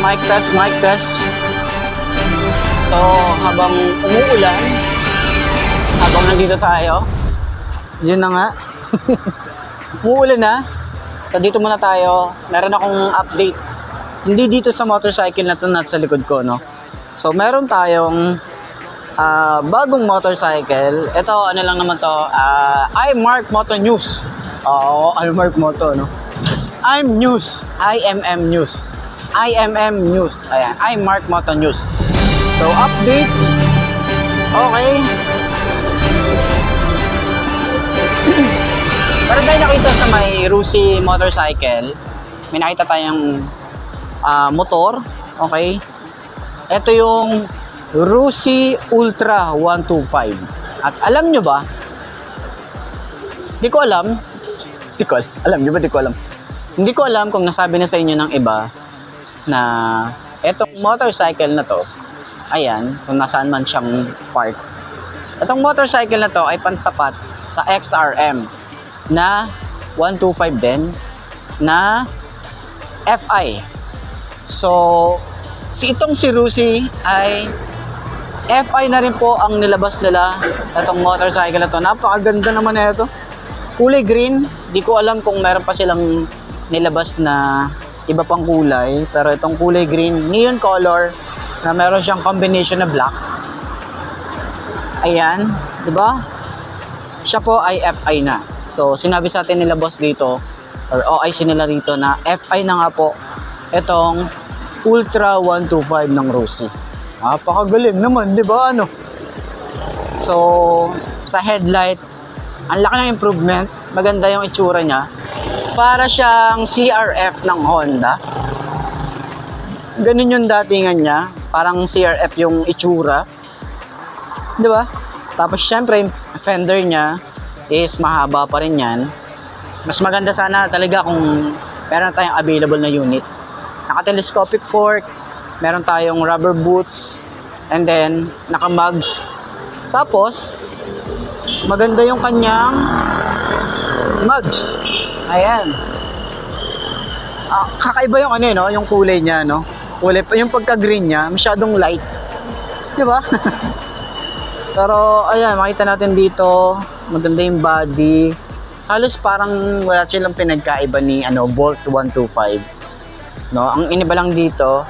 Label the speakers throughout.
Speaker 1: Mic test, mic test. So, habang umuulan, habang nandito tayo, yun na nga. Umuulan na. So, dito muna tayo. Meron akong update. Hindi dito sa motorcycle na to, not sa likod ko, no? So, meron tayong bagong motorcycle. Ito, ano lang naman to, iMark Moto News. Oo, iMark Moto, no? I'm News. IMM News. IMM News. Ayan, iMark Moto News. So, update. Okay. Pero tayo nakita sa may Rusi motorcycle, may nakita tayong motor. Okay. Ito yung Rusi Ultra 125. At alam nyo ba? Di ko alam. Alam nyo ba? Di ko alam. Hindi ko alam kung nasabi na sa inyo ng iba na etong motorcycle na to, ayan, kung nasaan man siyang park. Etong motorcycle na to ay pantapat sa XRM na 125 din na FI. So, itong si Rusi ay FI na rin po ang nilabas nila itong motorcycle na to. Napakaganda naman na ito. Kulay green. Di ko alam kung meron pa silang nilabas na iba pang kulay, pero itong kulay green, neon color, na meron siyang combination na black. Ayan, di ba? Siya po ay FI na. So, sinabi sa atin nila boss dito, or OIC nila rito na FI na nga po itong Ultra 125 ng Rusi. Napakagaling naman, di ba? Ano? So, sa headlight, ang laki ng improvement, maganda yung itsura niya. Para siyang CRF ng Honda. Ganun yung datingan niya. Parang CRF yung itsura. Di ba? Tapos syempre, yung fender niya is mahaba pa rin yan. Mas maganda sana talaga kung meron tayong available na unit. Naka-telescopic fork, meron tayong rubber boots, and then naka-mugs. Tapos, maganda yung kanyang mugs. Ayan. Kakaiba yung ano, no? Yung kulay niya, no? Kulay, yung pagka-green niya, masyadong light. Di ba? Pero, ayan, makita natin dito, maganda yung body. Halos parang wala silang pinagkaiba ni Bolt 125. No? Ang iniba lang dito,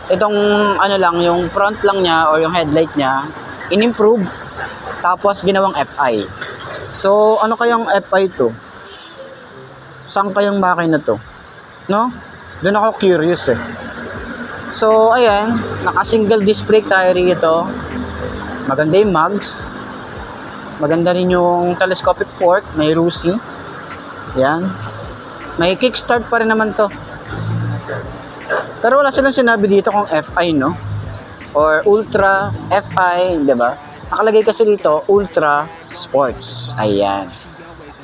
Speaker 1: itong ano lang, yung front lang niya or yung headlight niya, in-improve, tapos ginawang FI. So, ano kayang FI to? Saan kayang makina to? No? Doon ako curious eh. So, ayan. Naka-single disc brake tayo rito. Maganda yung mugs. Maganda rin yung telescopic fork. May Rusi. Ayan. May kickstart pa rin naman to. Pero wala silang sinabi dito kung FI, no? Or Ultra FI, diba? Nakalagay kasi dito, Ultra Sports. Ayan.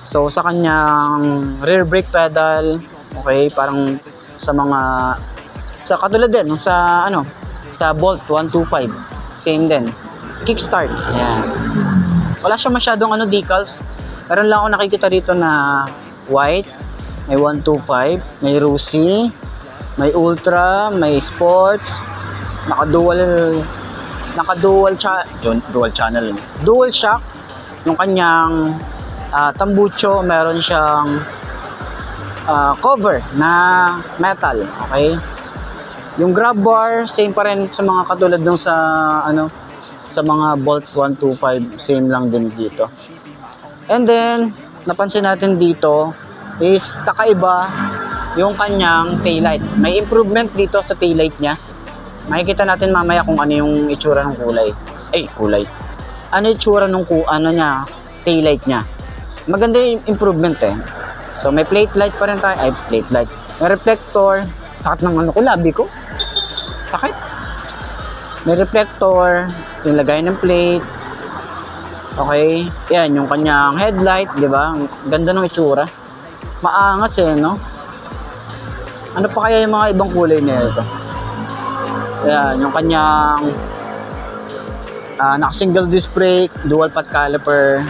Speaker 1: So, sa kanyang rear brake pedal, okay, parang sa mga, sa katulad din, sa sa Bolt 125, same din. Kickstart, ayan. Wala siya masyadong decals. Meron lang ako nakikita dito na white, may 125, may Rusi, may Ultra, may Sports, dual shock, yung kanyang tambucho, meron siyang cover na metal, okay? Yung grab bar, same pa rin sa mga katulad nung sa sa mga Bolt 125, same lang din dito. And then, napansin natin dito is kakaiba yung kanyang taillight. May improvement dito sa taillight niya. Makikita natin mamaya kung ano yung itsura ng kulay. Ano yung itsura ng taillight niya. Maganda yung improvement eh. So may plate light pa rin tayo. Plate light. May reflector. Sakit ng labi ko. Sakit. May reflector. Yung lagay ng plate. Okay. Yan, yung kanyang headlight, di ba? Ganda ng itsura. Maangas eh, no? Ano pa kaya yung mga ibang kulay nito? Yan, yung kanyang naka-single disc brake, dual path caliper,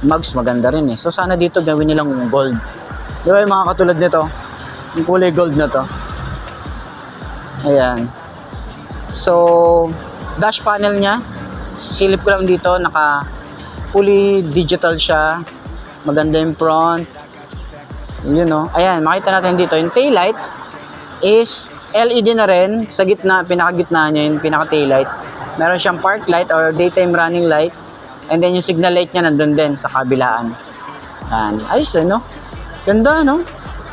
Speaker 1: mugs maganda rin eh. So sana dito gawin nilang gold. Di ba yung mga katulad nito? Yung kulay gold na to. Ayan. So, dash panel niya. Silip ko lang dito. Naka fully digital siya. Maganda yung front. Yun o. Ayan, makita natin dito. Yung taillight is LED na rin. Sa gitna, pinaka-gitna niya yung pinaka-taillight. Meron siyang park light or daytime running light. And then yung signal light niya nandun din sa kabilaan. Ayan. Ayos no? Ganda no?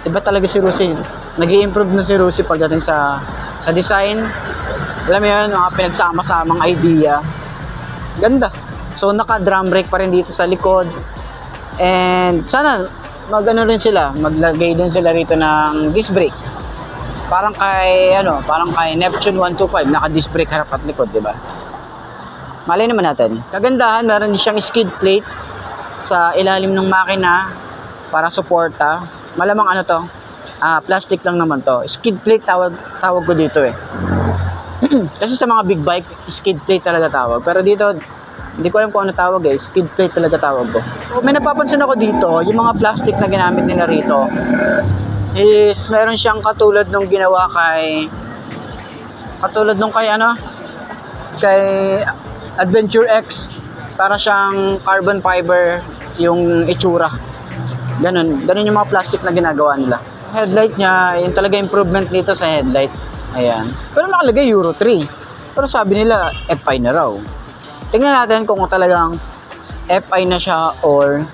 Speaker 1: Iba talaga si Rusi. Nag-i-improve na si Rusi pagdating sa design. Alam mo yun, mga pinagsama-samang idea. Ganda. So naka-drum brake pa rin dito sa likod. And sana mag-ano rin sila, maglagay din sila rito ng disc brake. Parang kay Neptune 125, naka-disc brake harap at likod, di ba? Malay naman natin. Kagandahan, meron siyang skid plate sa ilalim ng makina para suporta. Malamang ano to? Plastic lang naman to. Skid plate tawag ko dito eh. Kasi sa mga big bike, skid plate talaga tawag. Pero dito, hindi ko alam kung ano tawag eh. Skid plate talaga tawag ko. So, may napapansin ako dito, yung mga plastic na ginamit nila rito is meron siyang katulad nung ginawa kay Adventure X. Para siyang carbon fiber yung itsura. Ganun yung mga plastic na ginagawa nila. Headlight niya, yung talaga improvement nito sa headlight. Ayan. Pero nakalagay Euro 3. Pero sabi nila, FI na raw. Tingnan natin kung talagang FI na siya or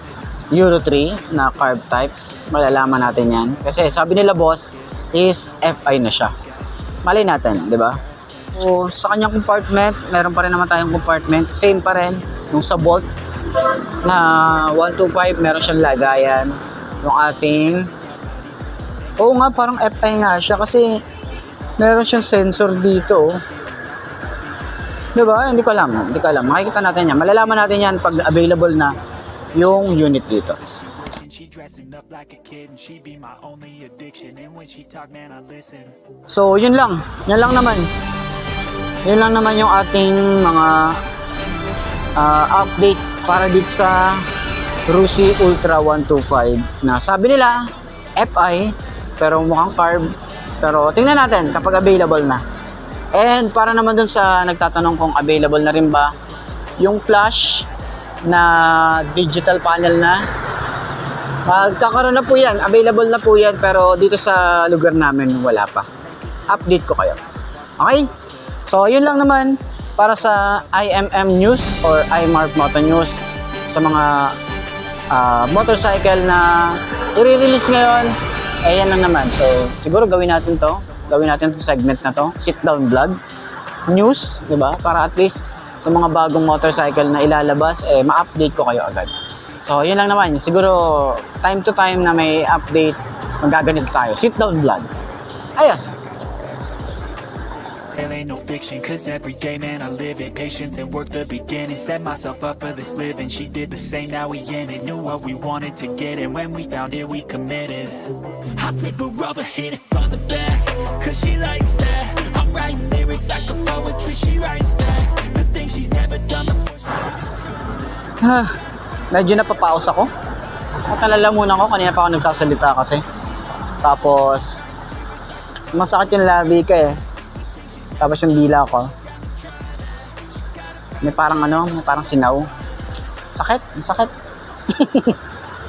Speaker 1: Euro 3 na carb type. Malalaman natin yan. Kasi sabi nila boss is FI na siya. Malay natin, di ba? So, sa kanyang compartment, meron pa rin naman tayong compartment. Same pa rin yung sa Bolt na 125, meron siyang lagayan. Yung ating oo nga, parang FI nga siya kasi meron siyang sensor dito. Diba? Hindi ko alam. Makikita natin yan. Malalaman natin yan pag available na yung unit dito. So, yun lang. Yan lang naman. Yun lang naman yung ating mga update para dito sa Rusi Ultra 125 na sabi nila FI pero mukhang carb. Pero tingnan natin kapag available na. And para naman dun sa nagtatanong kung available na rin ba yung flash na digital panel na, magkakaroon na po yan, available na po yan, pero dito sa lugar namin wala pa. Update ko kayo. Okay? So yun lang naman para sa IMM News or iMark Moto News sa mga motorcycle na i-release ngayon. Ayan lang naman. So siguro gawin natin to segment na to, sit down vlog news, di ba? Para at least sa mga bagong motorcycle na ilalabas, ma-update ko kayo agad. So, yun lang naman. Siguro, time to time na may update, magaganito tayo. Sit down vlog. Ayos!
Speaker 2: It ain't no fiction, cause every day, man, I live it. Patience and work the beginning. Set myself up for this living. She did the same, now we in it. Knew what we wanted to get, and when we found it, we committed. I flip her over, hit it from the back, cause she likes that. I'm writing lyrics like a poetry, she writes back the things she's never done before.
Speaker 1: Medyo napapaus ako. Natalala muna ako, kanina pa ako nagsasalita kasi. Tapos, masakit yung labi ko eh. Tapos yung dila ko. May parang sinaw. Sakit.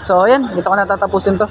Speaker 1: So, ayan. Dito ko natatapusin to.